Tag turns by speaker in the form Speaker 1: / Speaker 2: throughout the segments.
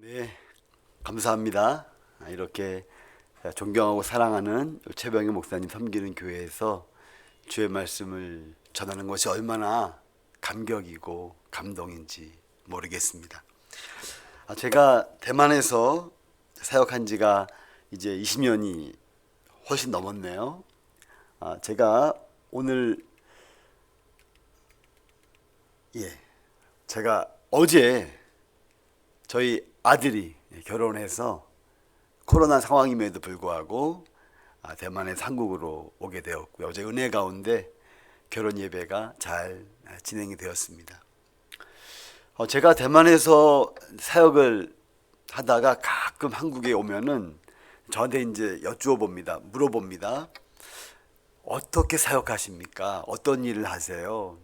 Speaker 1: 네, 감사합니다. 이렇게 존경하고 사랑하는 최병희 목사님 섬기는 교회에서 주의 말씀을 전하는 것이 얼마나 감격이고 감동인지 모르겠습니다. 제가 대만에서 사역한 지가 이제 20년이 훨씬 넘었네요. 제가 오늘 제가 어제 저희 아들이 결혼해서 코로나 상황임에도 불구하고 대만에서 한국으로 오게 되었고요. 어제 은혜 가운데 결혼 예배가 잘 진행이 되었습니다. 제가 대만에서 사역을 하다가 가끔 한국에 오면은 저한테 이제 여쭈어 봅니다. 물어봅니다. 어떻게 사역하십니까? 어떤 일을 하세요?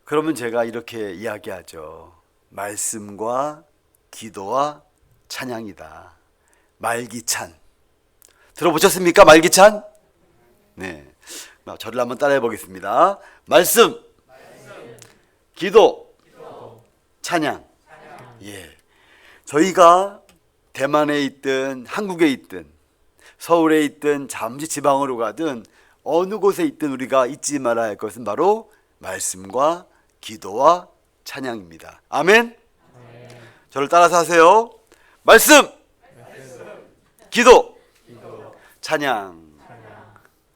Speaker 1: 그러면 제가 이렇게 이야기하죠. 말씀과 기도와 찬양이다. 말기찬. 들어보셨습니까? 말기찬? 네. 저를 한번 따라해 보겠습니다. 말씀, 기도, 찬양. 예. 저희가 대만에 있든 한국에 있든 서울에 있든 잠시 지방으로 가든 어느 곳에 있든 우리가 잊지 말아야 할 것은 바로 말씀과 기도와 찬양입니다. 아멘? 저를 따라서 하세요. 말씀, 기도, 찬양.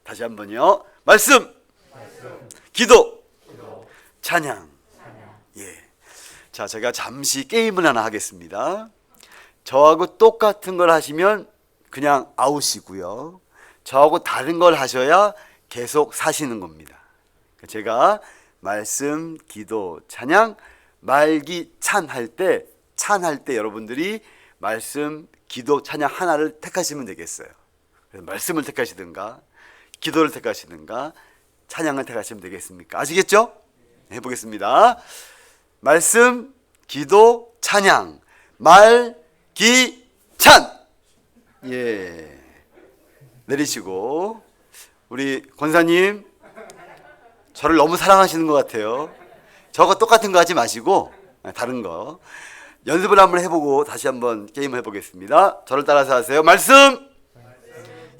Speaker 1: 다시 한번요. 말씀, 기도, 찬양. 예. 자, 제가 잠시 게임을 하나 하겠습니다. 저하고 똑같은 걸 하시면 그냥 아웃이고요. 저하고 다른 걸 하셔야 계속 사시는 겁니다. 제가 말씀, 기도, 찬양, 말기찬 할 때 여러분들이 말씀, 기도, 찬양 하나를 택하시면 되겠어요. 그래서 말씀을 택하시든가 기도를 택하시든가 찬양을 택하시면 되겠습니까? 아시겠죠? 해보겠습니다. 말씀, 기도, 찬양, 말기찬. 예. 내리시고 우리 권사님 저를 너무 사랑하시는 것 같아요. 저거 똑같은 거 하지 마시고 다른 거 연습을 한번 해보고 다시 한번 게임을 해보겠습니다. 저를 따라서 하세요. 말씀.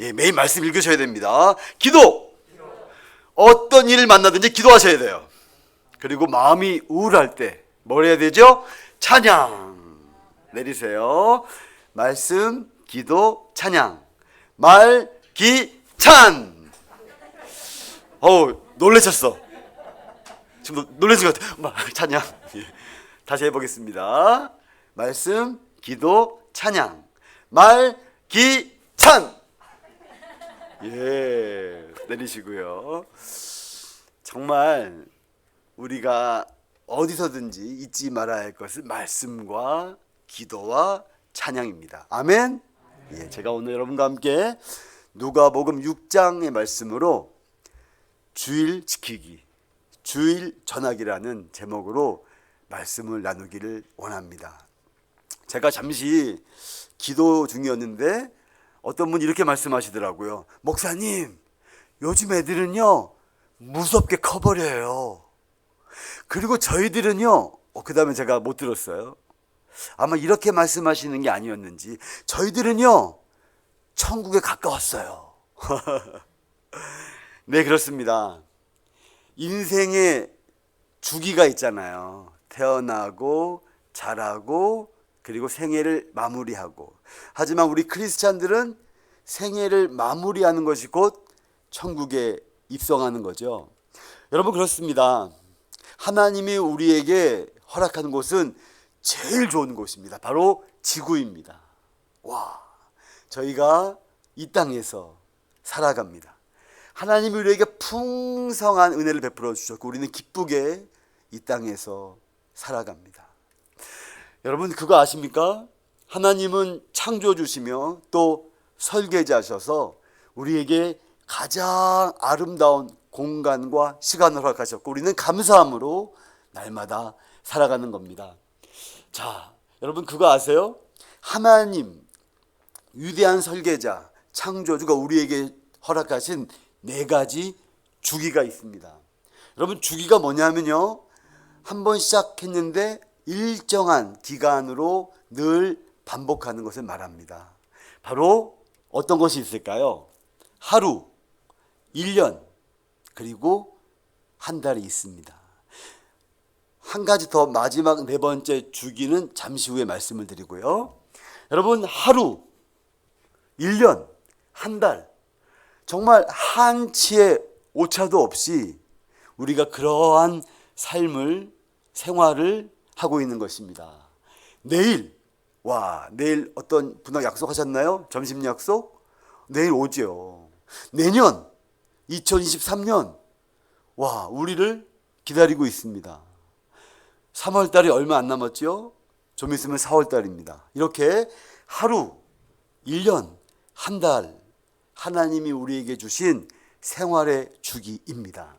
Speaker 1: 예, 매일 말씀 읽으셔야 됩니다. 기도. 어떤 일을 만나든지 기도하셔야 돼요. 그리고 마음이 우울할 때 뭘 해야 되죠? 찬양. 내리세요. 말씀, 기도, 찬양. 말기찬. 놀라셨어. 지금 놀라신 것 같아요. 찬양. 예. 다시 해보겠습니다. 말씀, 기도, 찬양. 말기찬. 예. 내리시고요. 정말 우리가 어디서든지 잊지 말아야 할 것은 말씀과 기도와 찬양입니다. 아멘. 예. 제가 오늘 여러분과 함께 누가복음 6장의 말씀으로 주일 지키기, 주일 전하기라는 제목으로 말씀을 나누기를 원합니다. 제가 잠시 기도 중이었는데 어떤 분이 이렇게 말씀하시더라고요. 목사님, 요즘 애들은요 무섭게 커버려요. 그리고 저희들은요 그 다음에 제가 못 들었어요. 아마 이렇게 말씀하시는 게 아니었는지 저희들은요 천국에 가까웠어요. 네, 그렇습니다. 인생의 주기가 있잖아요. 태어나고 자라고 그리고 생애를 마무리하고. 하지만 우리 크리스찬들은 생애를 마무리하는 것이 곧 천국에 입성하는 거죠. 여러분, 그렇습니다. 하나님이 우리에게 허락하는 곳은 제일 좋은 곳입니다. 바로 지구입니다. 와, 저희가 이 땅에서 살아갑니다. 하나님이 우리에게 풍성한 은혜를 베풀어 주셨고 우리는 기쁘게 이 땅에서 살아갑니다. 여러분, 그거 아십니까? 하나님은 창조주시며 또 설계자셔서 우리에게 가장 아름다운 공간과 시간을 허락하셨고 우리는 감사함으로 날마다 살아가는 겁니다. 자, 여러분, 그거 아세요? 하나님, 위대한 설계자, 창조주가 우리에게 허락하신 4가지 주기가 있습니다. 여러분, 주기가 뭐냐면요, 한 번 시작했는데 일정한 기간으로 늘 반복하는 것을 말합니다. 바로 어떤 것이 있을까요? 하루, 1년, 그리고 한 달이 있습니다. 한 가지 더 마지막 네 번째 주기는 잠시 후에 말씀을 드리고요. 여러분, 하루, 1년, 한 달, 정말 한치의 오차도 없이 우리가 그러한 삶을, 생활을 하고 있는 것입니다. 내일, 내일 어떤 분하고 약속하셨나요? 점심 약속? 내일 오죠. 내년, 2023년, 우리를 기다리고 있습니다. 3월 달이 얼마 안 남았죠? 좀 있으면 4월 달입니다. 이렇게 하루, 1년, 한 달, 하나님이 우리에게 주신 생활의 주기입니다.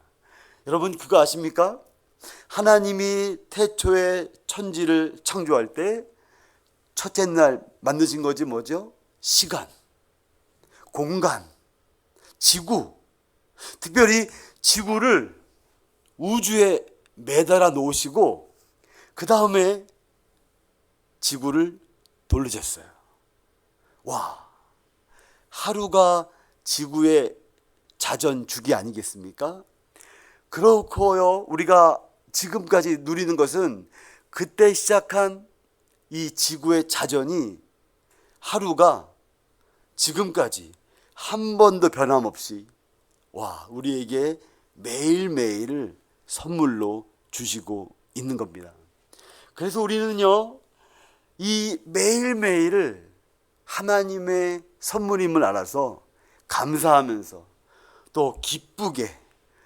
Speaker 1: 여러분, 그거 아십니까? 하나님이 태초에 천지를 창조할 때 첫째 날 만드신 것이 뭐죠? 시간, 공간, 지구. 특별히 지구를 우주에 매달아 놓으시고 그 다음에 지구를 돌리셨어요. 하루가 지구의 자전 주기 아니겠습니까? 그렇고요, 우리가 지금까지 누리는 것은 그때 시작한 이 지구의 자전이 하루가 지금까지 한 번도 변함없이 우리에게 매일매일을 선물로 주시고 있는 겁니다. 그래서 우리는요, 이 매일매일을 하나님의 선물임을 알아서 감사하면서 또 기쁘게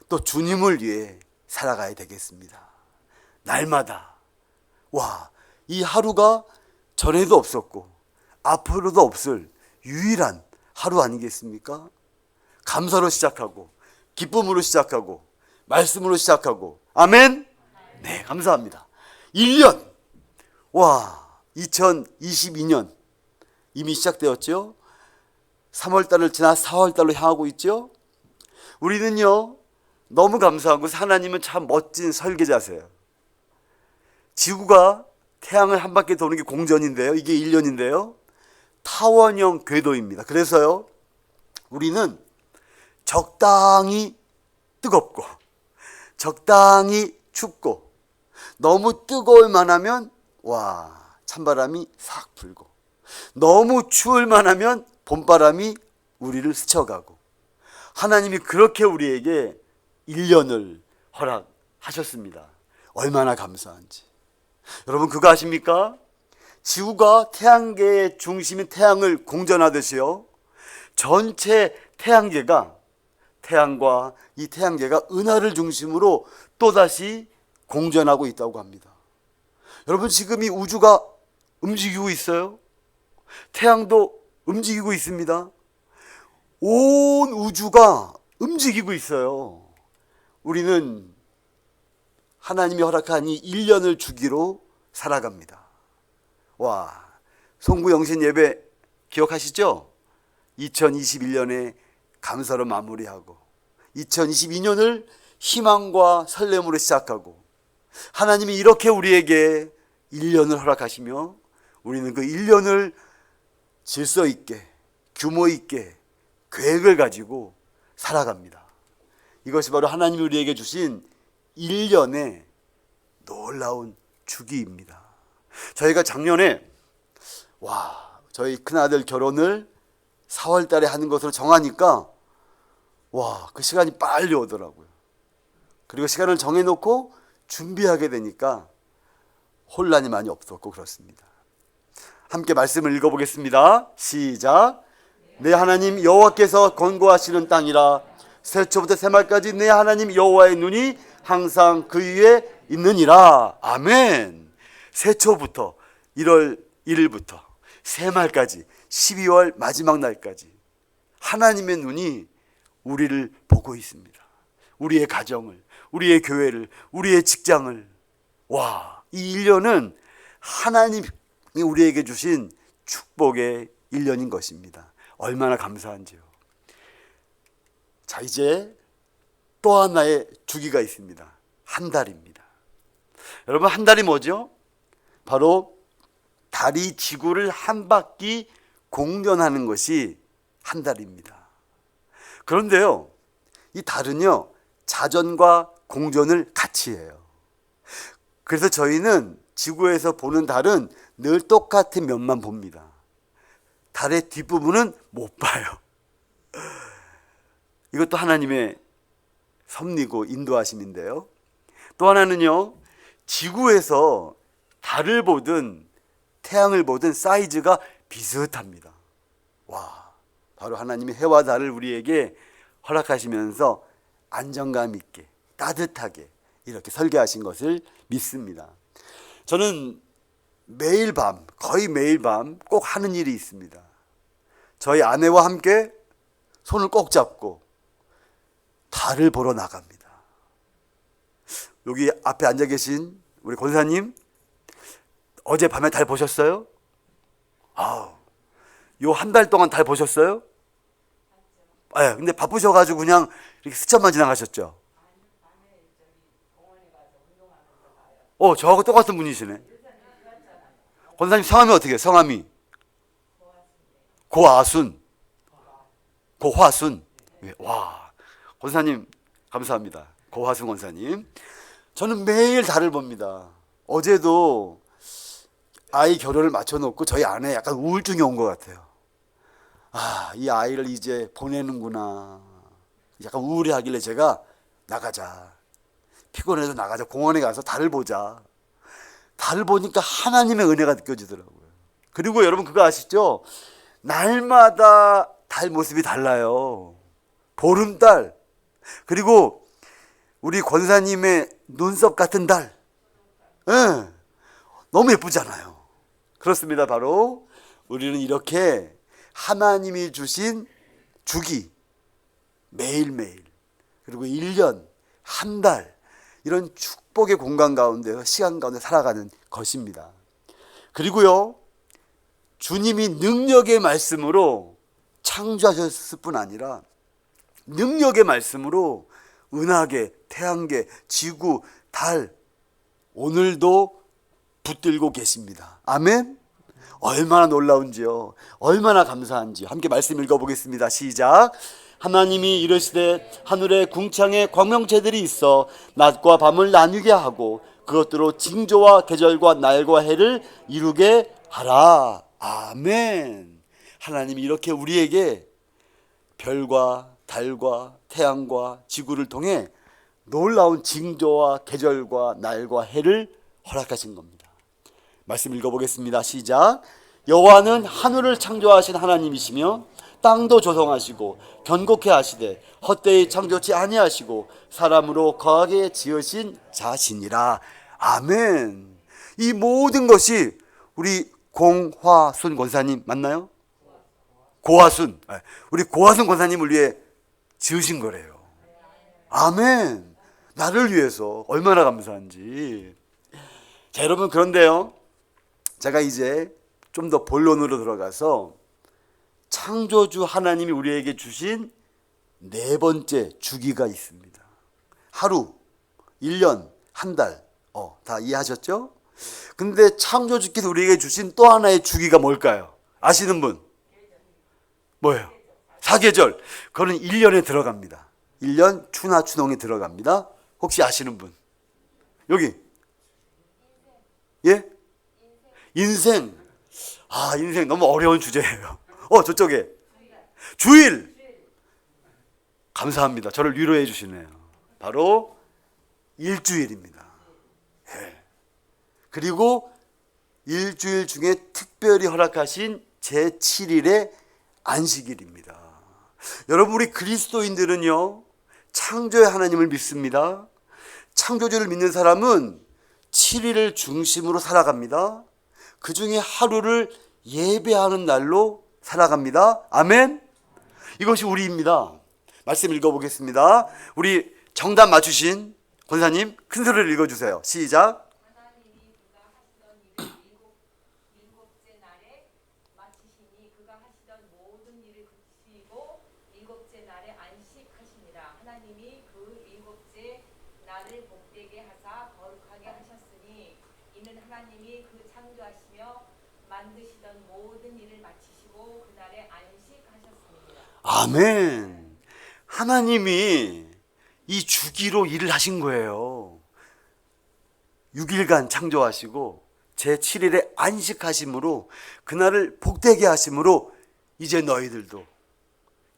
Speaker 1: 또 주님을 위해 살아가야 되겠습니다. 날마다 이 하루가 전에도 없었고 앞으로도 없을 유일한 하루 아니겠습니까? 감사로 시작하고 기쁨으로 시작하고 말씀으로 시작하고, 아멘? 네, 감사합니다. 1년, 2022년 이미 시작되었죠? 3월달을 지나 4월달로 향하고 있죠? 우리는요, 너무 감사한 것은 하나님은 참 멋진 설계자세요. 지구가 태양을 한 바퀴 도는 게 공전인데요, 이게 1년인데요, 타원형 궤도입니다. 그래서요, 우리는 적당히 뜨겁고 적당히 춥고, 너무 뜨거울 만하면 찬바람이 싹 불고, 너무 추울 만하면 봄바람이 우리를 스쳐가고, 하나님이 그렇게 우리에게 1년을 허락하셨습니다. 얼마나 감사한지. 여러분, 그거 아십니까? 지구가 태양계의 중심인 태양을 공전하듯이요, 전체 태양계가, 태양과 이 태양계가 은하를 중심으로 또다시 공전하고 있다고 합니다. 여러분, 지금 이 우주가 움직이고 있어요. 태양도 움직이고 있습니다. 온 우주가 움직이고 있어요. 우리는 하나님이 허락한 이 1년을 주기로 살아갑니다. 송구영신 예배 기억하시죠? 2021년에 감사로 마무리하고 2022년을 희망과 설렘으로 시작하고, 하나님이 이렇게 우리에게 1년을 허락하시며 우리는 그 1년을 질서 있게, 규모 있게, 계획을 가지고 살아갑니다. 이것이 바로 하나님이 우리에게 주신 1년의 놀라운 주기입니다. 저희가 작년에 저희 큰아들 결혼을 4월 달에 하는 것으로 정하니까 그 시간이 빨리 오더라고요. 그리고 시간을 정해놓고 준비하게 되니까 혼란이 많이 없었고 그렇습니다. 함께 말씀을 읽어보겠습니다. 시작. 내 하나님 여호와께서 권고하시는 땅이라, 새초부터 새말까지 내 하나님 여호와의 눈이 항상 그 위에 있느니라. 아멘. 새초부터 1월 1일부터 새말까지 12월 마지막 날까지 하나님의 눈이 우리를 보고 있습니다. 우리의 가정을, 우리의 교회를, 우리의 직장을. 이 1년은 하나님이 우리에게 주신 축복의 1년인 것입니다. 얼마나 감사한지요. 자, 이제 또 하나의 주기가 있습니다. 한 달입니다. 여러분, 한 달이 뭐죠? 바로 달이 지구를 한 바퀴 공전하는 것이 한 달입니다. 그런데요, 이 달은요, 자전과 공전을 같이 해요. 그래서 저희는 지구에서 보는 달은 늘 똑같은 면만 봅니다. 달의 뒷부분은 못 봐요. 이것도 하나님의 섭리고 인도하심인데요. 또 하나는요, 지구에서 달을 보든 태양을 보든 사이즈가 비슷합니다. 와, 바로 하나님이 해와 달을 우리에게 허락하시면서 안정감 있게 따뜻하게 이렇게 설계하신 것을 믿습니다. 저는 매일 밤, 거의 매일 밤 꼭 하는 일이 있습니다. 저희 아내와 함께 손을 꼭 잡고 달을 보러 나갑니다. 여기 앞에 앉아 계신 우리 권사님, 어젯밤에 달 보셨어요? 요 한 달 동안 달 보셨어요? 네, 근데 바쁘셔가지고 그냥 이렇게 스쳐만 지나가셨죠? 저하고 똑같은 분이시네. 권사님 성함이 어떻게 해요? 성함이? 고아순. 고화순. 와, 권사님 감사합니다. 고화순 권사님. 저는 매일 달을 봅니다. 어제도 아이 결혼을 맞춰놓고 저희 아내 약간 우울증이 온 것 같아요. 이 아이를 이제 보내는구나. 약간 우울해하길래 제가 나가자. 피곤해도 나가자. 공원에 가서 달을 보자. 달을 보니까 하나님의 은혜가 느껴지더라고요. 그리고 여러분 그거 아시죠? 날마다 달 모습이 달라요. 보름달, 그리고 우리 권사님의 눈썹 같은 달. 네, 너무 예쁘잖아요. 그렇습니다. 바로 우리는 이렇게 하나님이 주신 주기, 매일매일, 그리고 1년, 한 달, 이런 축복의 공간 가운데서 시간 가운데 살아가는 것입니다. 그리고요, 주님이 능력의 말씀으로 창조하셨을 뿐 아니라 능력의 말씀으로 은하계, 태양계, 지구, 달, 오늘도 붙들고 계십니다. 아멘? 얼마나 놀라운지요. 얼마나 감사한지요. 함께 말씀 읽어보겠습니다. 시작. 하나님이 이르시되 하늘에 궁창에 광명체들이 있어 낮과 밤을 나누게 하고 그것들로 징조와 계절과 날과 해를 이루게 하라. 아멘. 하나님이 이렇게 우리에게 별과 달과 태양과 지구를 통해 놀라운 징조와 계절과 날과 해를 허락하신 겁니다. 말씀 읽어보겠습니다. 시작. 여호와는 하늘을 창조하신 하나님이시며 땅도 조성하시고 견고케 하시되 헛되이 창조치 아니하시고 사람으로 거하게 지으신 자신이라. 아멘. 이 모든 것이 우리 공화순 권사님 맞나요? 고화순. 우리 고화순 권사님을 위해 지으신 거래요. 아멘. 나를 위해서 얼마나 감사한지. 자, 여러분, 그런데요, 제가 이제 좀 더 본론으로 들어가서 창조주 하나님이 우리에게 주신 네 번째 주기가 있습니다. 하루, 1년, 한 달, 다 이해하셨죠? 근데 창조주께서 우리에게 주신 또 하나의 주기가 뭘까요? 아시는 분? 뭐예요? 사계절. 그거는 1년에 들어갑니다. 1년 추나추농에 들어갑니다. 혹시 아시는 분? 여기. 예? 인생. 인생 너무 어려운 주제예요. 저쪽에. 주일. 감사합니다. 저를 위로해 주시네요. 바로 일주일입니다. 예. 그리고 일주일 중에 특별히 허락하신 제7일의 안식일입니다. 여러분, 우리 그리스도인들은요, 창조의 하나님을 믿습니다. 창조주를 믿는 사람은 7일을 중심으로 살아갑니다. 그 중에 하루를 예배하는 날로 살아갑니다. 아멘. 이것이 우리입니다. 말씀 읽어보겠습니다. 우리 정답 맞추신 권사님 큰 소리를 읽어주세요. 시작.
Speaker 2: 하시며 만드시던 모든 일을 마치시고 그날에 안식하셨습니다.
Speaker 1: 아멘. 하나님이 이 주기로 일을 하신 거예요. 6일간 창조하시고 제7일에 안식하심으로 그날을 복되게 하심으로 이제 너희들도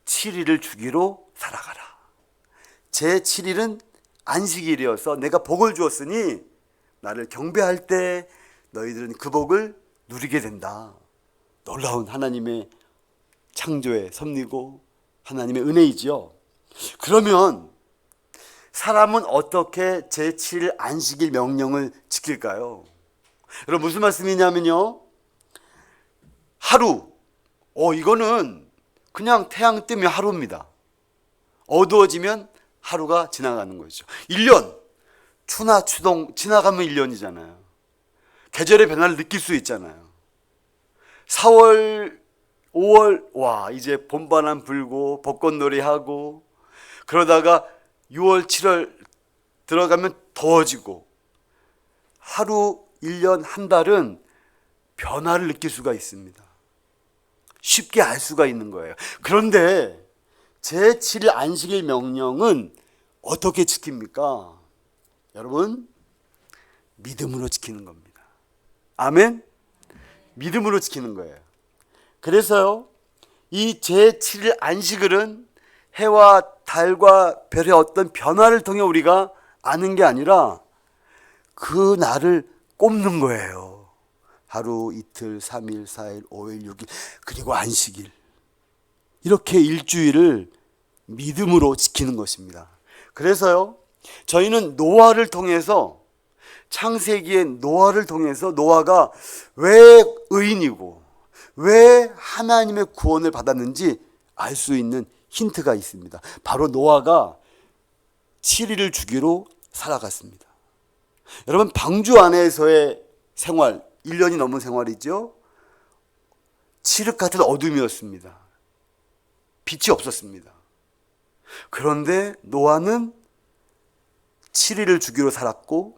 Speaker 1: 7일을 주기로 살아가라. 제7일은 안식일이어서 내가 복을 주었으니 나를 경배할 때 너희들은 그 복을 누리게 된다. 놀라운 하나님의 창조의 섭리고 하나님의 은혜이지요. 그러면 사람은 어떻게 제7일 안식일 명령을 지킬까요? 여러분 무슨 말씀이냐면요, 하루, 이거는 그냥 태양 뜨면 하루입니다. 어두워지면 하루가 지나가는 거죠. 1년, 추나 추동 지나가면 1년이잖아요. 계절의 변화를 느낄 수 있잖아요. 4월, 5월, 와 이제 봄바람 불고 벚꽃놀이 하고, 그러다가 6월, 7월 들어가면 더워지고, 하루, 1년, 한 달은 변화를 느낄 수가 있습니다. 쉽게 알 수가 있는 거예요. 그런데 제7일 안식일 명령은 어떻게 지킵니까? 여러분, 믿음으로 지키는 겁니다. 아멘? 믿음으로 지키는 거예요. 그래서요, 이 제7일 안식일은 해와 달과 별의 어떤 변화를 통해 우리가 아는 게 아니라 그 날을 꼽는 거예요. 하루, 이틀, 3일, 4일, 5일, 6일, 그리고 안식일. 이렇게 일주일을 믿음으로 지키는 것입니다. 그래서요, 저희는 노아를 통해서, 창세기의 노아를 통해서 노아가 왜 의인이고 왜 하나님의 구원을 받았는지 알 수 있는 힌트가 있습니다. 바로 노아가 7일을 주기로 살아갔습니다. 여러분, 방주 안에서의 생활, 1년이 넘은 생활이죠. 칠흑 같은 어둠이었습니다. 빛이 없었습니다. 그런데 노아는 7일을 주기로 살았고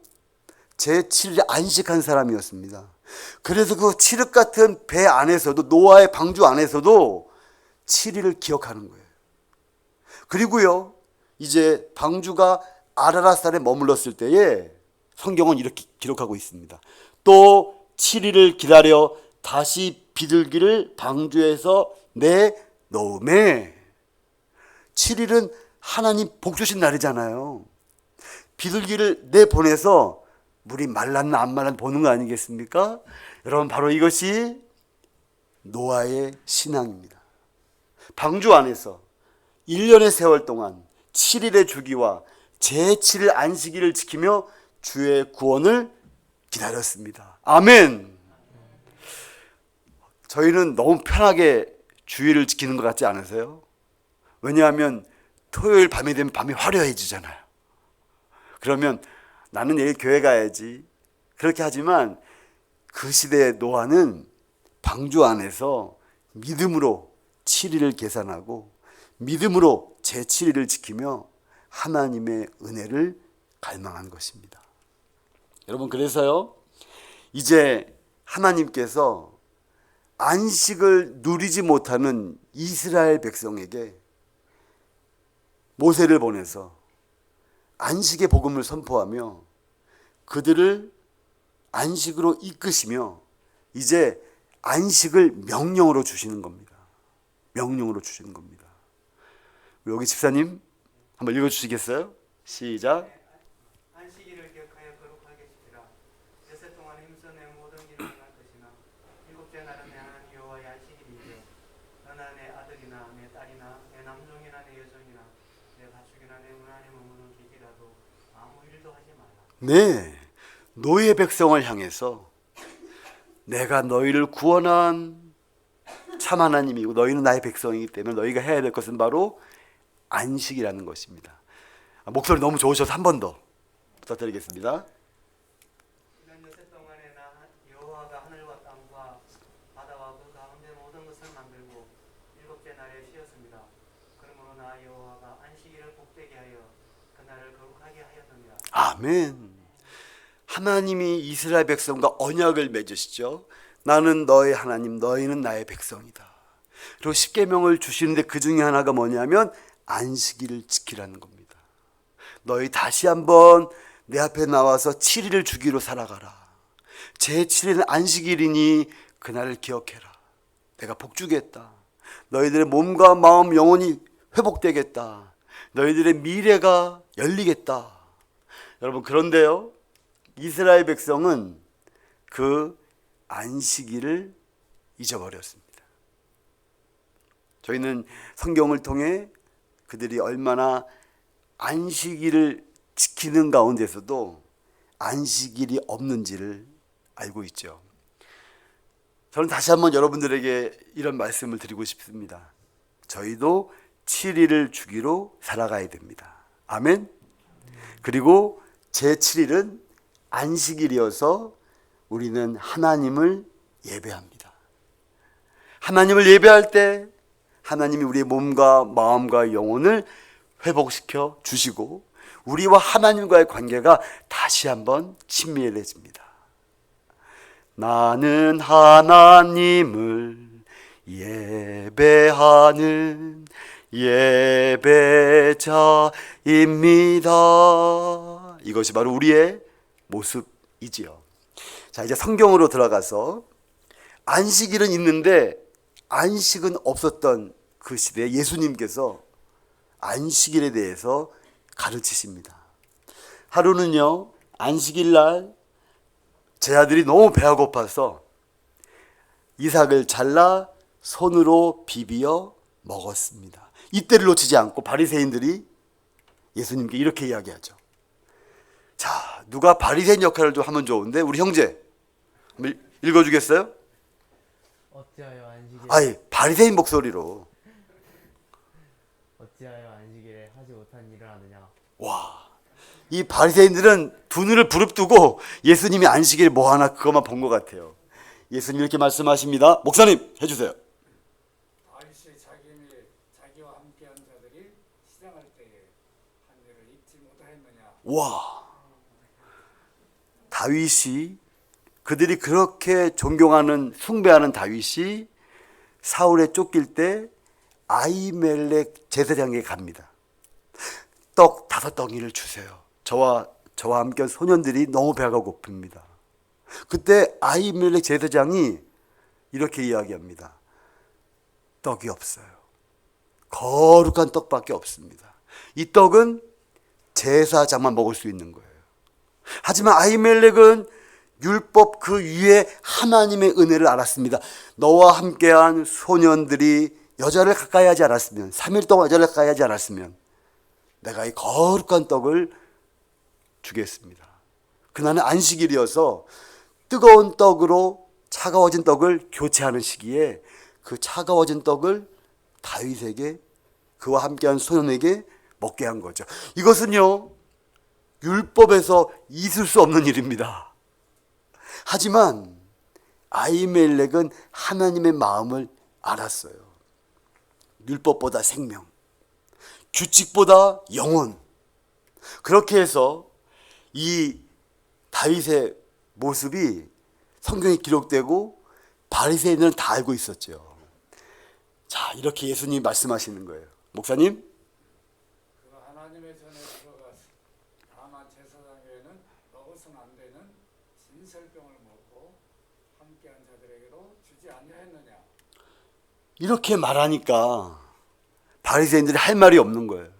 Speaker 1: 제7일에 안식한 사람이었습니다. 그래서 그 칠흑 같은 배 안에서도, 노아의 방주 안에서도 7일을 기억하는 거예요. 그리고요, 이제 방주가 아라랏산에 머물렀을 때에 성경은 이렇게 기록하고 있습니다. 또 7일을 기다려 다시 비둘기를 방주에서 내놓음에, 7일은 하나님 복 주신 날이잖아요. 비둘기를 내보내서 물이 말랐나 안 말랐나 보는 거 아니겠습니까? 여러분, 바로 이것이 노아의 신앙입니다. 방주 안에서 1년의 세월 동안 7일의 주기와 제7일 안식일을 지키며 주의 구원을 기다렸습니다. 아멘. 저희는 너무 편하게 주일을 지키는 것 같지 않으세요? 왜냐하면 토요일 밤이 되면 밤이 화려해지잖아요. 그러면 나는 내일 교회 가야지, 그렇게 하지만 그 시대의 노아는 방주 안에서 믿음으로 7일을 계산하고 믿음으로 제7일을 지키며 하나님의 은혜를 갈망한 것입니다. 여러분, 그래서요, 이제 하나님께서 안식을 누리지 못하는 이스라엘 백성에게 모세를 보내서 안식의 복음을 선포하며 그들을 안식으로 이끄시며 이제 안식을 명령으로 주시는 겁니다. 명령으로 주시는 겁니다. 여기 집사님 한번 읽어주시겠어요? 시작.
Speaker 3: 안식일을 기억하여 거룩하게 지키라. 엿새 동안 힘써 내 모든 일을 행할 것이나 일곱째 날은 내 하나님 여호와의 안식일이요 너나 내 아들이나 내 딸이나 내 남종이나 내 여종이나 내 가축이나 내 문 안에 머무는 기지라도 아무 일도 하지 말라.
Speaker 1: 네, 노예 백성을 향해서 내가 너희를 구원한 참 하나님이고 너희는 나의 백성이기 때문에 너희가 해야 될 것은 바로 안식이라는 것입니다. 목소리 너무 좋으셔서 한 번 더 부탁드리겠습니다.
Speaker 3: 이런 엿새 동안에 나 여호와가 하늘과 땅과 바다와 그 가운데 모든 것을 만들고 일곱째 날에 쉬었습니다. 그러므로 나 여호와가 안식일을 복되게 하여 그 날을 거룩하게 하였느니라.
Speaker 1: 아멘. 하나님이 이스라엘 백성과 언약을 맺으시죠. 나는 너의 하나님, 너희는 나의 백성이다. 그리고 십계명을 주시는데 그 중에 하나가 뭐냐면 안식일을 지키라는 겁니다. 너희 다시 한번 내 앞에 나와서 7일을 주기로 살아가라. 제 7일은 안식일이니 그날을 기억해라. 내가 복주겠다. 너희들의 몸과 마음, 영혼이 회복되겠다. 너희들의 미래가 열리겠다. 여러분, 그런데요, 이스라엘 백성은 그 안식일을 잊어버렸습니다. 저희는 성경을 통해 그들이 얼마나 안식일을 지키는 가운데서도 안식일이 없는지를 알고 있죠. 저는 다시 한번 여러분들에게 이런 말씀을 드리고 싶습니다. 저희도 7일을 주기로 살아가야 됩니다. 아멘. 그리고 제 7일은 안식일이어서 우리는 하나님을 예배합니다. 하나님을 예배할 때 하나님이 우리의 몸과 마음과 영혼을 회복시켜 주시고 우리와 하나님과의 관계가 다시 한번 친밀해집니다. 나는 하나님을 예배하는 예배자입니다. 이것이 바로 우리의 모습이지요. 자, 이제 성경으로 들어가서 안식일은 있는데 안식은 없었던 그 시대에 예수님께서 안식일에 대해서 가르치십니다. 하루는요, 안식일 날 제 아들이 너무 배가 고파서 이삭을 잘라 손으로 비비어 먹었습니다. 이때를 놓치지 않고 바리새인들이 예수님께 이렇게 이야기하죠. 자, 누가 바리새인 역할을 좀 하면 좋은데 우리 형제 읽어주겠어요?
Speaker 4: 어찌하여 안식일에
Speaker 1: 아이, 바리새인 목소리로.
Speaker 4: 어찌하여 안식일에 하지 못한 일을 하느냐.
Speaker 1: 와, 이 바리새인들은 두 눈을 부릅뜨고 예수님이 안식일에 뭐 하나 그것만 본 것 같아요. 예수님 이렇게 말씀하십니다. 목사님 해주세요.
Speaker 5: 다윗이 자기와 함께한 자들이 시장할 때에 한 일을 잊지 못하였느냐.
Speaker 1: 와, 다윗이, 그들이 그렇게 존경하는 숭배하는 다윗이 사울에 쫓길 때 아히멜렉 제사장에게 갑니다. 떡 5덩이를 주세요. 저와 함께 소년들이 너무 배가 고픕니다. 그때 아히멜렉 제사장이 이렇게 이야기합니다. 떡이 없어요. 거룩한 떡밖에 없습니다. 이 떡은 제사장만 먹을 수 있는 거예요. 하지만 아히멜렉은 율법 그 위에 하나님의 은혜를 알았습니다. 너와 함께한 소년들이 여자를 가까이 하지 않았으면, 3일 동안 여자를 가까이 하지 않았으면 내가 이 거룩한 떡을 주겠습니다. 그날은 안식일이어서 뜨거운 떡으로 차가워진 떡을 교체하는 시기에 그 차가워진 떡을 다윗에게, 그와 함께한 소년에게 먹게 한 거죠. 이것은요, 율법에서 있을 수 없는 일입니다. 하지만 아히멜렉은 하나님의 마음을 알았어요. 율법보다 생명, 규칙보다 영혼. 그렇게 해서 이 다윗의 모습이 성경에 기록되고 바리새인들은 다 알고 있었죠. 자, 이렇게 예수님이 말씀하시는 거예요. 목사님,
Speaker 5: 그가 하나님의 전에 들어가서 다만 제사장에게는 먹어서는 안 되는 진설병을 먹고 함께한 자들에게도 주지 아니하였느냐.
Speaker 1: 이렇게 말하니까 바리새인들이 할 말이 없는 거예요.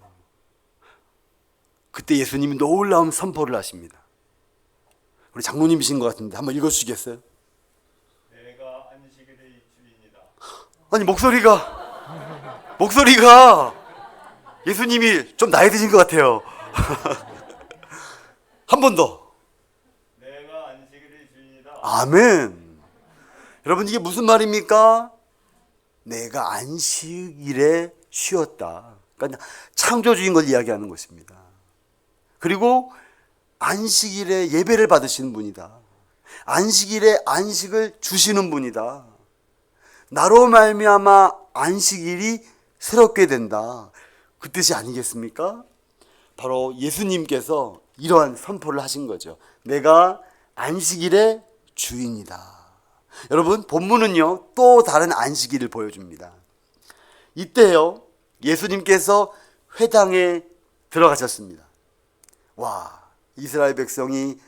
Speaker 1: 그때 예수님이 놀라운 선포를 하십니다. 우리 장로님이신 것 같은데 한번 읽어주시겠어요?
Speaker 6: 내가 안식일의 주인이다.
Speaker 1: 아니, 목소리가 예수님이 좀 나이 드신 것 같아요. 한 번 더.
Speaker 6: 내가 안식일의 주인이다.
Speaker 1: 아멘. 여러분, 이게 무슨 말입니까? 내가 안식일에 쉬었다. 그러니까 창조주인 걸 이야기하는 것입니다. 그리고 안식일에 예배를 받으시는 분이다. 안식일에 안식을 주시는 분이다. 나로 말미암아 안식일이 새롭게 된다. 그 뜻이 아니겠습니까? 바로 예수님께서 이러한 선포를 하신 거죠. 내가 안식일의 주인이다. 여러분, 본문은요 또 다른 안식일을 보여줍니다. 이때요 예수님께서 회당에 들어가셨습니다. 와, 이스라엘 백성이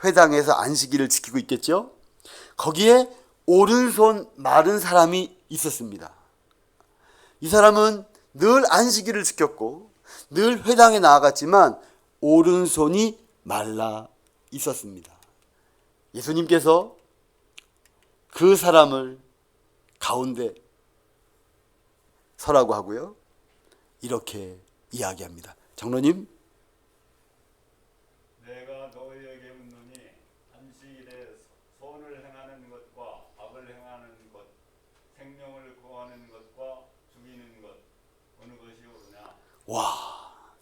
Speaker 1: 회당에서 안식일을 지키고 있겠죠? 거기에 오른손 마른 사람이 있었습니다. 이 사람은 늘 안식일을 지켰고 늘 회당에 나아갔지만 오른손이 말라 있었습니다. 예수님께서 그 사람을 가운데 서라고 하고요, 이렇게 이야기합니다. 장로님,
Speaker 6: 내가 너희에게 묻노니 안식일에 선을 행하는 것과 악을 행하는 것, 생명을 구하는 것과 죽이는 것 어느 것이 옳으냐?
Speaker 1: 와,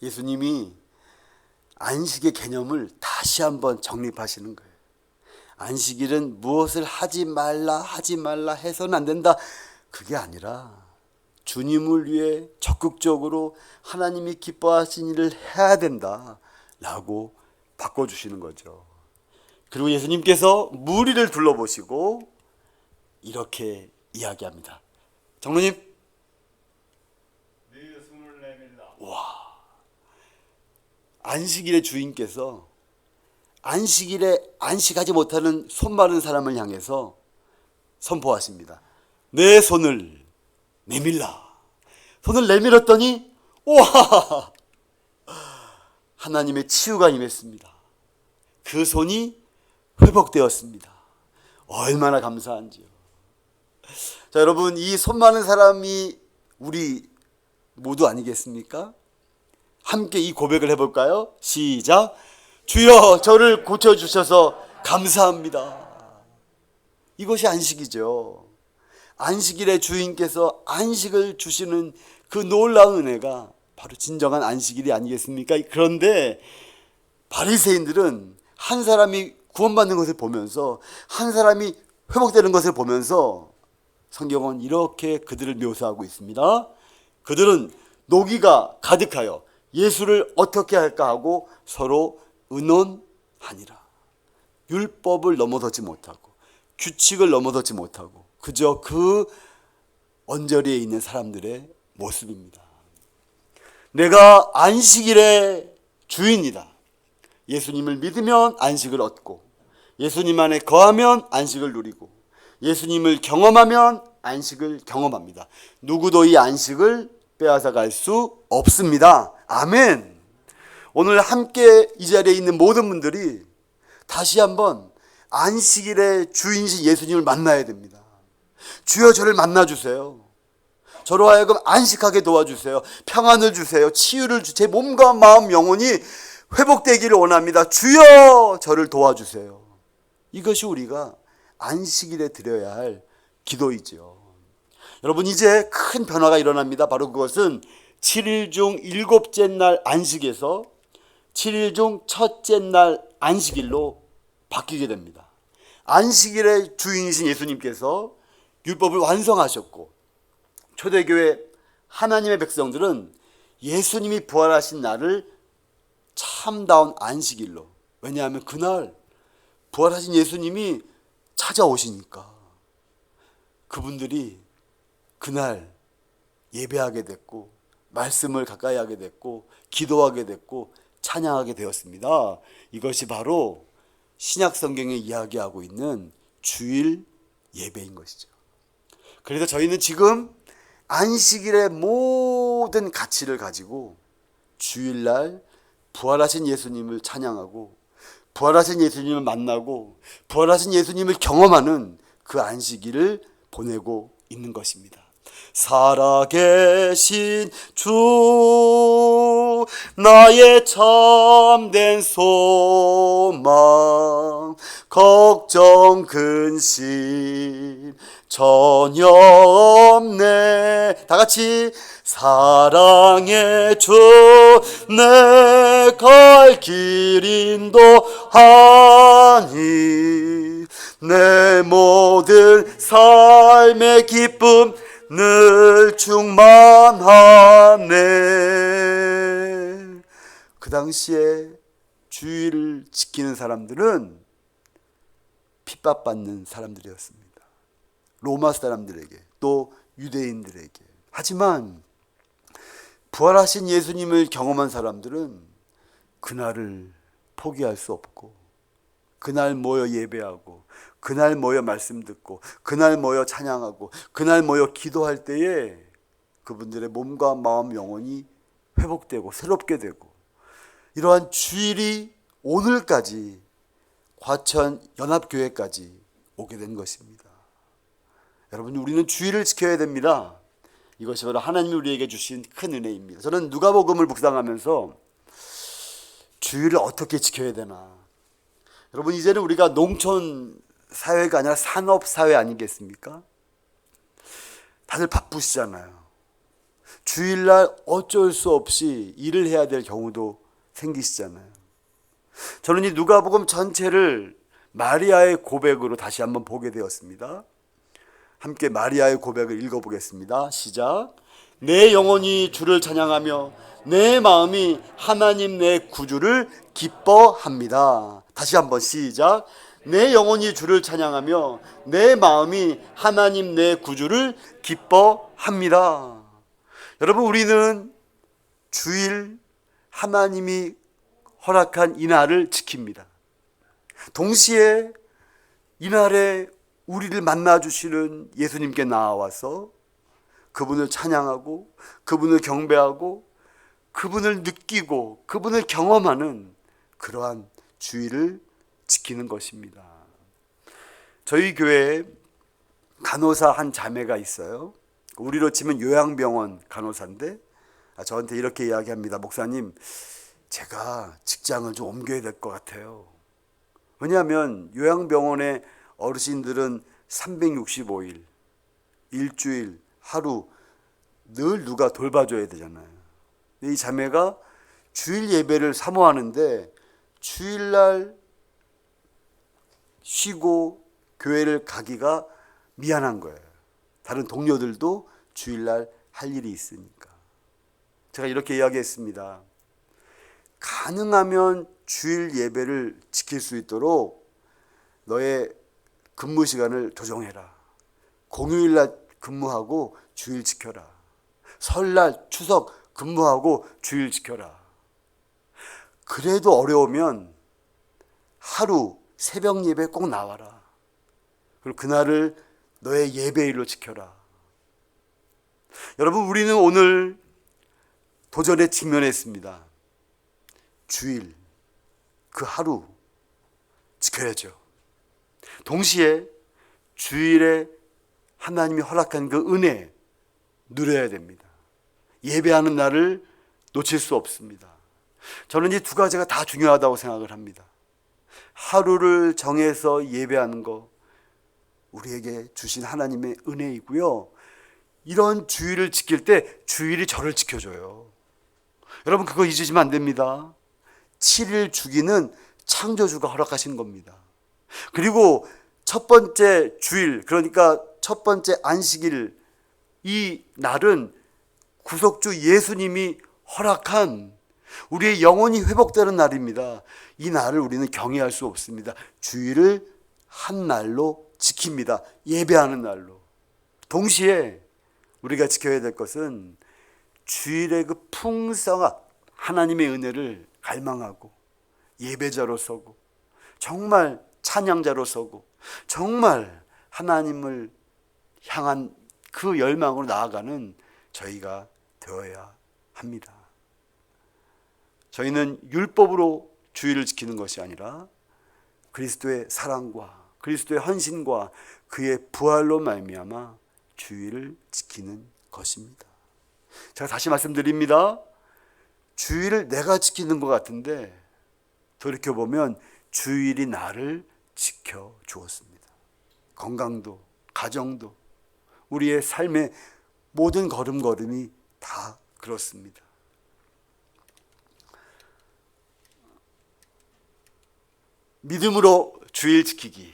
Speaker 1: 예수님이 안식의 개념을 다시 한번 정립하시는 거예요. 안식일은 무엇을 하지 말라 해서는 안 된다, 그게 아니라 주님을 위해 적극적으로 하나님이 기뻐하신 일을 해야 된다 라고 바꿔주시는 거죠. 그리고 예수님께서 무리를 둘러보시고 이렇게 이야기합니다. 장로님,
Speaker 6: 네 손을 내밀라.
Speaker 1: 안식일의 주인께서 안식일에 안식하지 못하는 손 마른 사람을 향해서 선포하십니다. 내 손을 내밀라. 손을 내밀었더니 우와, 하나님의 치유가 임했습니다. 그 손이 회복되었습니다. 얼마나 감사한지요. 자, 여러분, 이 손 많은 사람이 우리 모두 아니겠습니까? 함께 이 고백을 해볼까요? 시작. 주여, 저를 고쳐주셔서 감사합니다. 이것이 안식이죠. 안식일의 주인께서 안식을 주시는 그 놀라운 은혜가 바로 진정한 안식일이 아니겠습니까? 그런데 바리새인들은 한 사람이 구원받는 것을 보면서, 한 사람이 회복되는 것을 보면서 성경은 이렇게 그들을 묘사하고 있습니다. 그들은 노기가 가득하여 예수를 어떻게 할까 하고 서로 의논하니라. 율법을 넘어서지 못하고 규칙을 넘어서지 못하고 그저 그 언저리에 있는 사람들의 모습입니다. 내가 안식일의 주인이다. 예수님을 믿으면 안식을 얻고, 예수님 안에 거하면 안식을 누리고, 예수님을 경험하면 안식을 경험합니다. 누구도 이 안식을 빼앗아 갈 수 없습니다. 아멘. 오늘 함께 이 자리에 있는 모든 분들이 다시 한번 안식일의 주인이신 예수님을 만나야 됩니다. 주여, 저를 만나주세요. 저로 하여금 안식하게 도와주세요. 평안을 주세요. 치유를 제 몸과 마음, 영혼이 회복되기를 원합니다. 주여, 저를 도와주세요. 이것이 우리가 안식일에 드려야 할 기도이죠. 여러분, 이제 큰 변화가 일어납니다. 바로 그것은 7일 중 7째 날 안식에서 7일 중 첫째 날 안식일로 바뀌게 됩니다. 안식일의 주인이신 예수님께서 율법을 완성하셨고, 초대교회 하나님의 백성들은 예수님이 부활하신 날을 참다운 안식일로, 왜냐하면 그날 부활하신 예수님이 찾아오시니까 그분들이 그날 예배하게 됐고, 말씀을 가까이 하게 됐고, 기도하게 됐고, 찬양하게 되었습니다. 이것이 바로 신약 성경에 이야기하고 있는 주일 예배인 것이죠. 그래서 저희는 지금 안식일의 모든 가치를 가지고 주일날 부활하신 예수님을 찬양하고, 부활하신 예수님을 만나고, 부활하신 예수님을 경험하는 그 안식일을 보내고 있는 것입니다. 살아계신 주, 나의 참된 소망, 걱정 근심 전혀 없네. 다 같이 사랑의 주, 내 갈 길 인도하니, 내 모든 삶의 기쁨 늘 충만하네. 그 당시에 주일을 지키는 사람들은 핍박받는 사람들이었습니다. 로마 사람들에게 또 유대인들에게. 하지만 부활하신 예수님을 경험한 사람들은 그날을 포기할 수 없고, 그날 모여 예배하고, 그날 모여 말씀 듣고, 그날 모여 찬양하고, 그날 모여 기도할 때에 그분들의 몸과 마음, 영혼이 회복되고 새롭게 되고, 이러한 주일이 오늘까지 과천 연합교회까지 오게 된 것입니다. 여러분, 우리는 주일을 지켜야 됩니다. 이것이 바로 하나님이 우리에게 주신 큰 은혜입니다. 저는 누가복음을 묵상하면서 주일을 어떻게 지켜야 되나. 여러분, 이제는 우리가 농촌 사회가 아니라 산업 사회 아니겠습니까? 다들 바쁘시잖아요. 주일날 어쩔 수 없이 일을 해야 될 경우도 생기시잖아요. 저는 이 누가복음 전체를 마리아의 고백으로 다시 한번 보게 되었습니다. 함께 마리아의 고백을 읽어보겠습니다. 시작. 내 영혼이 주를 찬양하며 내 마음이 하나님 내 구주를 기뻐합니다. 다시 한번 시작. 내 영혼이 주를 찬양하며 내 마음이 하나님 내 구주를 기뻐합니다. 여러분, 우리는 주일 하나님이 허락한 이날을 지킵니다. 동시에 이날에 우리를 만나주시는 예수님께 나와서 그분을 찬양하고 그분을 경배하고 그분을 느끼고 그분을 경험하는 그러한 주일을 지키는 것입니다. 저희 교회에 간호사 한 자매가 있어요. 우리로 치면 요양병원 간호사인데 저한테 이렇게 이야기합니다. 목사님, 제가 직장을 좀 옮겨야 될 것 같아요. 왜냐하면 요양병원의 어르신들은 365일, 일주일, 하루 늘 누가 돌봐줘야 되잖아요. 이 자매가 주일 예배를 사모하는데 주일날 쉬고 교회를 가기가 미안한 거예요. 다른 동료들도 주일날 할 일이 있으니까. 제가 이렇게 이야기했습니다. 가능하면 주일 예배를 지킬 수 있도록 너의 근무 시간을 조정해라. 공휴일날 근무하고 주일 지켜라. 설날, 추석 근무하고 주일 지켜라. 그래도 어려우면 하루 새벽 예배 꼭 나와라. 그리고 그날을 너의 예배일로 지켜라. 여러분, 우리는 오늘 도전에 직면했습니다. 주일, 그 하루 지켜야죠. 동시에 주일에 하나님이 허락한 그 은혜 누려야 됩니다. 예배하는 날을 놓칠 수 없습니다. 저는 이 두 가지가 다 중요하다고 생각을 합니다. 하루를 정해서 예배하는 거 우리에게 주신 하나님의 은혜이고요. 이런 주일을 지킬 때 주일이 저를 지켜줘요. 여러분, 그거 잊으시면 안 됩니다. 7일 주기는 창조주가 허락하신 겁니다. 그리고 첫 번째 주일, 그러니까 첫 번째 안식일, 이 날은 구속주 예수님이 허락한 우리의 영혼이 회복되는 날입니다. 이 날을 우리는 경외할 수 없습니다. 주일을 한 날로 지킵니다. 예배하는 날로. 동시에 우리가 지켜야 될 것은 주일의 그 풍성한 하나님의 은혜를 갈망하고 예배자로 서고 정말 찬양자로 서고 정말 하나님을 향한 그 열망으로 나아가는 저희가 되어야 합니다. 저희는 율법으로 주일을 지키는 것이 아니라 그리스도의 사랑과 그리스도의 헌신과 그의 부활로 말미암아 주일을 지키는 것입니다. 제가 다시 말씀드립니다. 주일을 내가 지키는 것 같은데 돌이켜보면 주일이 나를 지켜주었습니다. 건강도, 가정도, 우리의 삶의 모든 걸음걸음이 다 그렇습니다. 믿음으로 주일 지키기.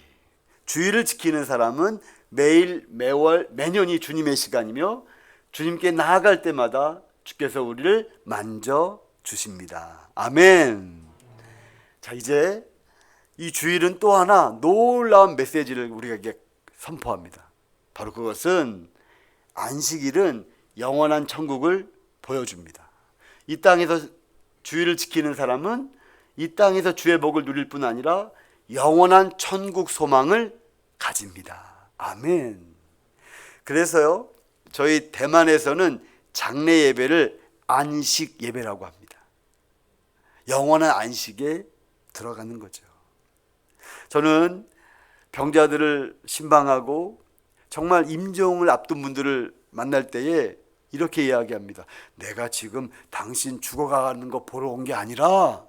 Speaker 1: 주일을 지키는 사람은 매일, 매월, 매년이 주님의 시간이며 주님께 나아갈 때마다 주께서 우리를 만져주십니다. 아멘. 자, 이제 이 주일은 또 하나 놀라운 메시지를 우리에게 선포합니다. 바로 그것은 안식일은 영원한 천국을 보여줍니다. 이 땅에서 주일을 지키는 사람은 이 땅에서 주의 복을 누릴 뿐 아니라 영원한 천국 소망을 가집니다. 아멘. 그래서요, 저희 대만에서는 장례 예배를 안식 예배라고 합니다. 영원한 안식에 들어가는 거죠. 저는 병자들을 신방하고 정말 임종을 앞둔 분들을 만날 때에 이렇게 이야기합니다. 내가 지금 당신 죽어가는 거 보러 온 게 아니라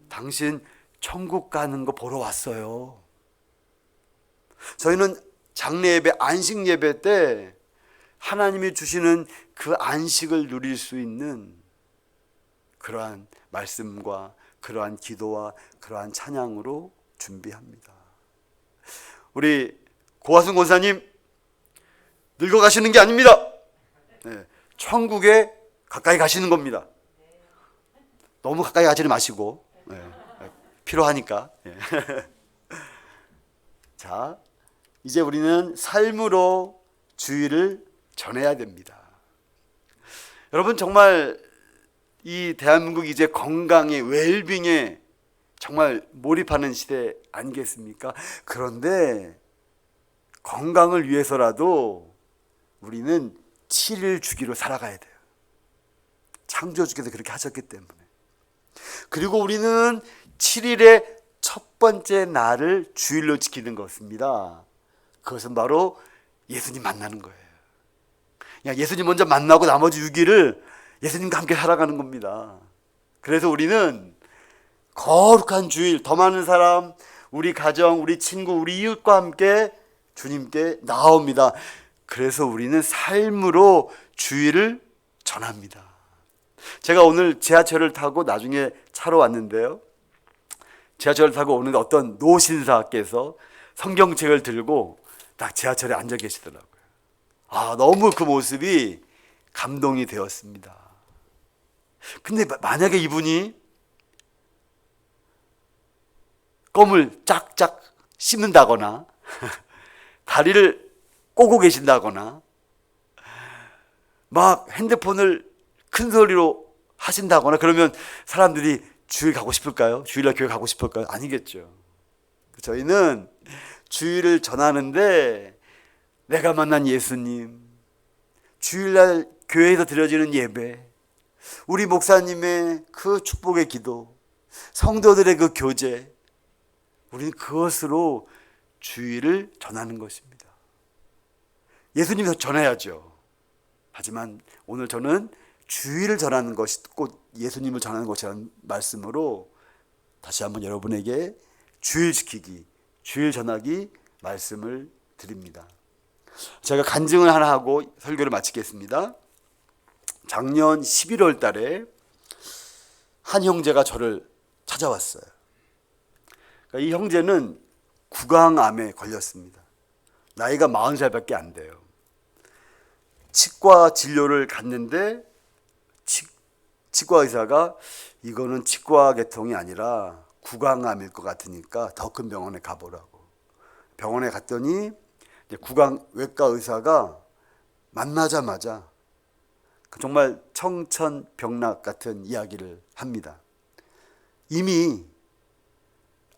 Speaker 1: 당신 천국 가는 거 보러 왔어요. 저희는 장례 예배, 안식 예배 때 하나님이 주시는 그 안식을 누릴 수 있는 그러한 말씀과 그러한 기도와 그러한 찬양으로 준비합니다. 우리 고화순 권사님 늙어가시는 게 아닙니다. 네, 천국에 가까이 가시는 겁니다. 너무 가까이 가지는 마시고 필요하니까. 자, 이제 우리는 삶으로 주의를 전해야 됩니다. 여러분, 정말 이 대한민국 이제 건강에, 웰빙에 정말 몰입하는 시대 아니겠습니까? 그런데 건강을 위해서라도 우리는 7일 주기로 살아가야 돼요. 창조주께서 그렇게 하셨기 때문에. 그리고 우리는 7일의 첫 번째 날을 주일로 지키는 것입니다. 그것은 바로 예수님 만나는 거예요. 그냥 예수님 먼저 만나고 나머지 6일을 예수님과 함께 살아가는 겁니다. 그래서 우리는 거룩한 주일, 더 많은 사람, 우리 가정, 우리 친구, 우리 이웃과 함께 주님께 나옵니다. 그래서 우리는 삶으로 주일을 전합니다. 제가 오늘 지하철을 타고 나중에 차로 왔는데요, 지하철을 타고 오는데 어떤 노신사께서 성경책을 들고 딱 지하철에 앉아 계시더라고요. 너무 그 모습이 감동이 되었습니다. 근데 만약에 이분이 껌을 짝짝 씹는다거나 다리를 꼬고 계신다거나 막 핸드폰을 큰 소리로 하신다거나 그러면 사람들이 주일 가고 싶을까요? 주일날 교회 가고 싶을까요? 아니겠죠. 저희는 주일을 전하는데 내가 만난 예수님, 주일날 교회에서 드려지는 예배, 우리 목사님의 그 축복의 기도, 성도들의 그 교제, 우리는 그것으로 주일을 전하는 것입니다. 예수님도 전해야죠. 하지만 오늘 저는 주일을 전하는 것이 곧 예수님을 전하는 것이라는 말씀으로 다시 한번 여러분에게 주일 지키기, 주일 전하기 말씀을 드립니다. 제가 간증을 하나 하고 설교를 마치겠습니다. 작년 11월 달에 한 형제가 저를 찾아왔어요. 이 형제는 구강암에 걸렸습니다. 나이가 40살밖에 안 돼요. 치과 진료를 갔는데 치과 의사가 이거는 치과 계통이 아니라 구강암일 것 같으니까 더 큰 병원에 가보라고. 병원에 갔더니 구강외과 의사가 만나자마자 정말 청천벽락 같은 이야기를 합니다. 이미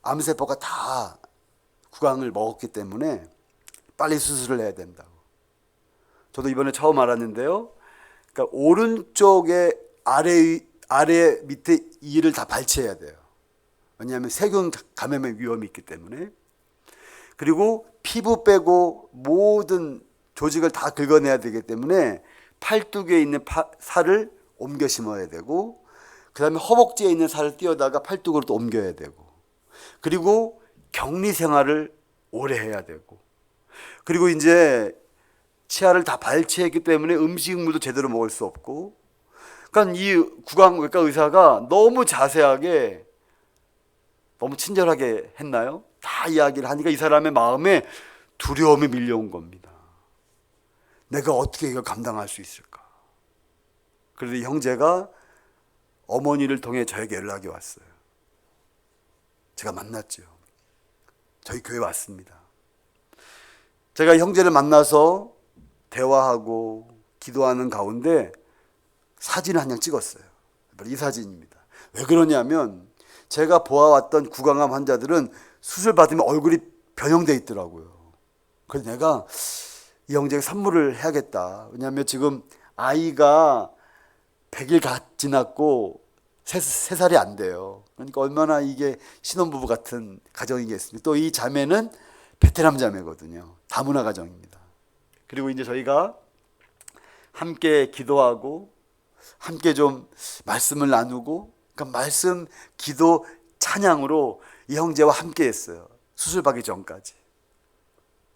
Speaker 1: 암세포가 다 구강을 먹었기 때문에 빨리 수술을 해야 된다고. 저도 이번에 처음 알았는데요. 그러니까 오른쪽에 아래 밑에 이를 다 발치해야 돼요. 왜냐하면 세균 감염의 위험이 있기 때문에. 그리고 피부 빼고 모든 조직을 다 긁어내야 되기 때문에 팔뚝에 있는 살을 옮겨 심어야 되고, 그 다음에 허벅지에 있는 살을 띄어다가 팔뚝으로 또 옮겨야 되고, 그리고 격리 생활을 오래 해야 되고, 그리고 이제 치아를 다 발치했기 때문에 음식물도 제대로 먹을 수 없고, 그러니까 이 구강외과 의사가 너무 자세하게, 너무 친절하게 했나요? 다 이야기를 하니까 이 사람의 마음에 두려움이 밀려온 겁니다. 내가 어떻게 이걸 감당할 수 있을까? 그래서 이 형제가 어머니를 통해 저에게 연락이 왔어요. 제가 만났죠. 저희 교회 왔습니다. 제가 형제를 만나서 대화하고 기도하는 가운데 사진을 한 장 찍었어요. 바로 이 사진입니다. 왜 그러냐면 제가 보아왔던 구강암 환자들은 수술 받으면 얼굴이 변형돼 있더라고요. 그래서 내가 이 형제에게 선물을 해야겠다. 왜냐하면 지금 아이가 100일 지났고 3살이 안 돼요. 그러니까 얼마나 이게 신혼부부 같은 가정이겠습니까? 또 이 자매는 베트남 자매거든요. 다문화 가정입니다. 그리고 이제 저희가 함께 기도하고 함께 좀 말씀을 나누고, 그러니까 말씀, 기도, 찬양으로 이 형제와 함께 했어요. 수술 받기 전까지.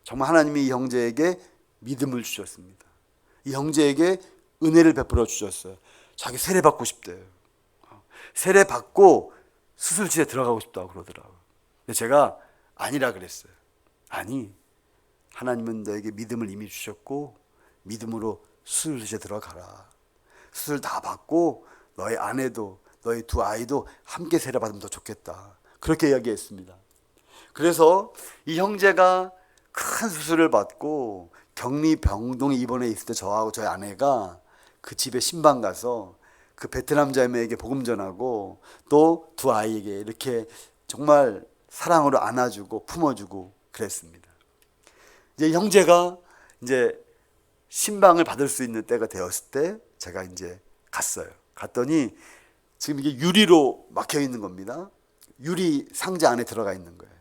Speaker 1: 정말 하나님이 이 형제에게 믿음을 주셨습니다. 이 형제에게 은혜를 베풀어 주셨어요. 자기 세례 받고 싶대요. 세례 받고 수술실에 들어가고 싶다고 그러더라고요. 근데 제가 아니라 그랬어요. 아니, 하나님은 너에게 믿음을 이미 주셨고 믿음으로 수술실에 들어가라. 수술 다 받고 너의 아내도 너의 두 아이도 함께 세례 받으면 더 좋겠다. 그렇게 이야기했습니다. 그래서 이 형제가 큰 수술을 받고 격리 병동에 입원해 있을 때 저하고 저희 아내가 그 집에 신방 가서 그 베트남 자매에게 복음 전하고 또 두 아이에게 이렇게 정말 사랑으로 안아주고 품어주고 그랬습니다. 이제 형제가 이제 신방을 받을 수 있는 때가 되었을 때 제가 이제 갔어요. 갔더니 지금 이게 유리로 막혀 있는 겁니다. 유리 상자 안에 들어가 있는 거예요.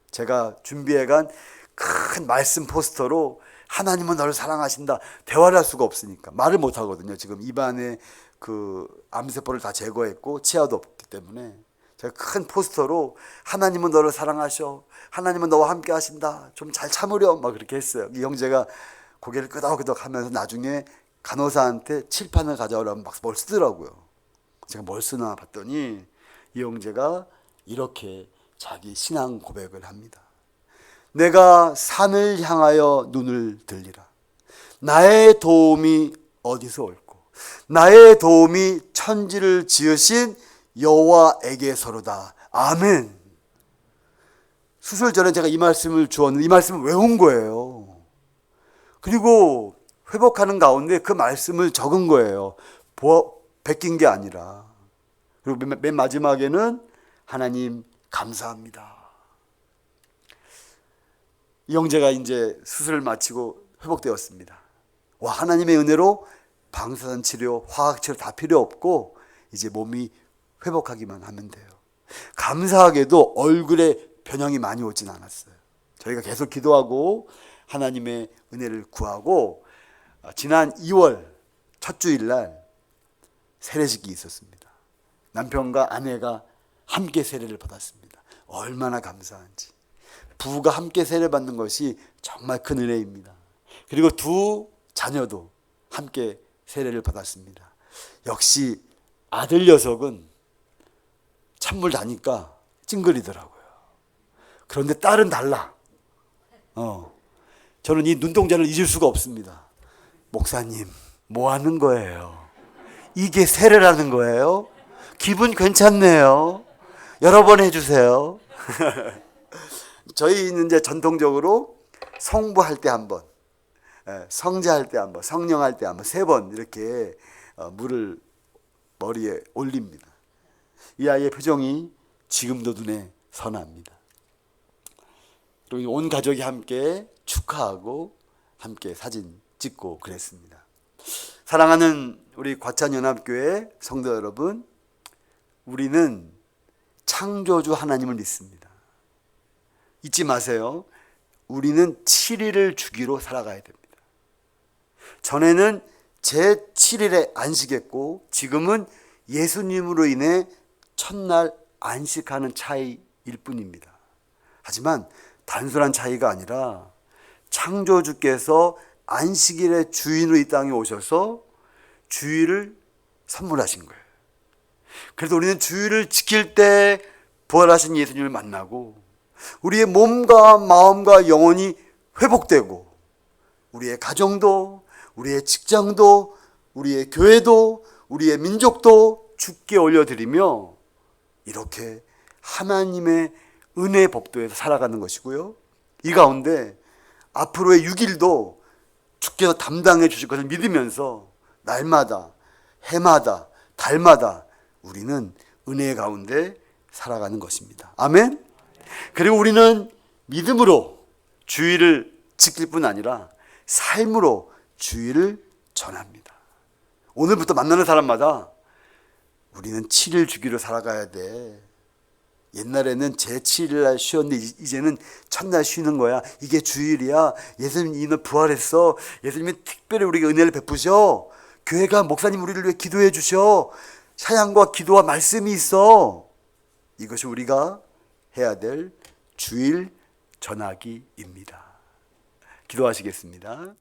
Speaker 1: 제가 준비해간 큰 말씀 포스터로 하나님은 너를 사랑하신다. 대화를 할 수가 없으니까 말을 못 하거든요. 지금 입안에 그 암세포를 다 제거했고 치아도 없기 때문에 제가 큰 포스터로 하나님은 너를 사랑하셔. 하나님은 너와 함께 하신다. 좀 잘 참으렴. 막 그렇게 했어요. 이 형제가 고개를 끄덕끄덕 하면서 나중에 간호사한테 칠판을 가져오라면 막 뭘 쓰더라고요. 제가 뭘 쓰나 봤더니 이 형제가 이렇게 자기 신앙 고백을 합니다. 내가 산을 향하여 눈을 들리라. 나의 도움이 어디서 올꼬? 나의 도움이 천지를 지으신 여호와에게서로다. 아멘. 수술 전에 제가 이 말씀을 주었는데 이 말씀을 외운 거예요. 그리고 회복하는 가운데 그 말씀을 적은 거예요. 베낀 게 아니라. 그리고 맨 마지막에는 하나님 감사합니다. 이 형제가 이제 수술을 마치고 회복되었습니다. 와, 하나님의 은혜로 방사선 치료, 화학 치료 다 필요 없고 이제 몸이 회복하기만 하면 돼요. 감사하게도 얼굴에 변형이 많이 오진 않았어요. 저희가 계속 기도하고 하나님의 은혜를 구하고 지난 2월 첫 주일날 세례식이 있었습니다. 남편과 아내가 함께 세례를 받았습니다. 얼마나 감사한지. 부부가 함께 세례 받는 것이 정말 큰 은혜입니다. 그리고 두 자녀도 함께 세례를 받았습니다. 역시 아들 녀석은 찬물 다니까 찡그리더라고요. 그런데 딸은 달라. 저는 이 눈동자를 잊을 수가 없습니다. 목사님, 뭐 하는 거예요? 이게 세례라는 거예요? 기분 괜찮네요. 여러 번 해주세요. 저희는 이제 전통적으로 성부할 때 한 번, 성자할 때 한 번, 성령할 때 한 번, 3번 이렇게 물을 머리에 올립니다. 이 아이의 표정이 지금도 눈에 선합니다. 그리고 온 가족이 함께 축하하고 함께 사진 찍고 그랬습니다. 사랑하는 우리 과찬연합교회 성도 여러분, 우리는 창조주 하나님을 믿습니다. 잊지 마세요. 우리는 7일을 주기로 살아가야 됩니다. 전에는 제7일에 안식했고 지금은 예수님으로 인해 첫날 안식하는 차이일 뿐입니다. 하지만 단순한 차이가 아니라 창조주께서 안식일의 주인으로 이 땅에 오셔서 주일을 선물하신 거예요. 그래서 우리는 주일을 지킬 때 부활하신 예수님을 만나고 우리의 몸과 마음과 영혼이 회복되고 우리의 가정도 우리의 직장도 우리의 교회도 우리의 민족도 주께 올려드리며 이렇게 하나님의 은혜의 법도에서 살아가는 것이고요. 이 가운데 앞으로의 6일도 주께서 담당해 주실 것을 믿으면서 날마다, 해마다, 달마다 우리는 은혜 가운데 살아가는 것입니다. 아멘? 그리고 우리는 믿음으로 주의를 지킬 뿐 아니라 삶으로 주의를 전합니다. 오늘부터 만나는 사람마다 우리는 7일 주기로 살아가야 돼. 옛날에는 제7일 날 쉬었는데 이제는 첫날 쉬는 거야. 이게 주일이야. 예수님이 이날 부활했어. 예수님이 특별히 우리에게 은혜를 베푸셔. 교회가 목사님 우리를 위해 기도해 주셔. 사양과 기도와 말씀이 있어. 이것이 우리가 해야 될 주일 전하기입니다. 기도하시겠습니다.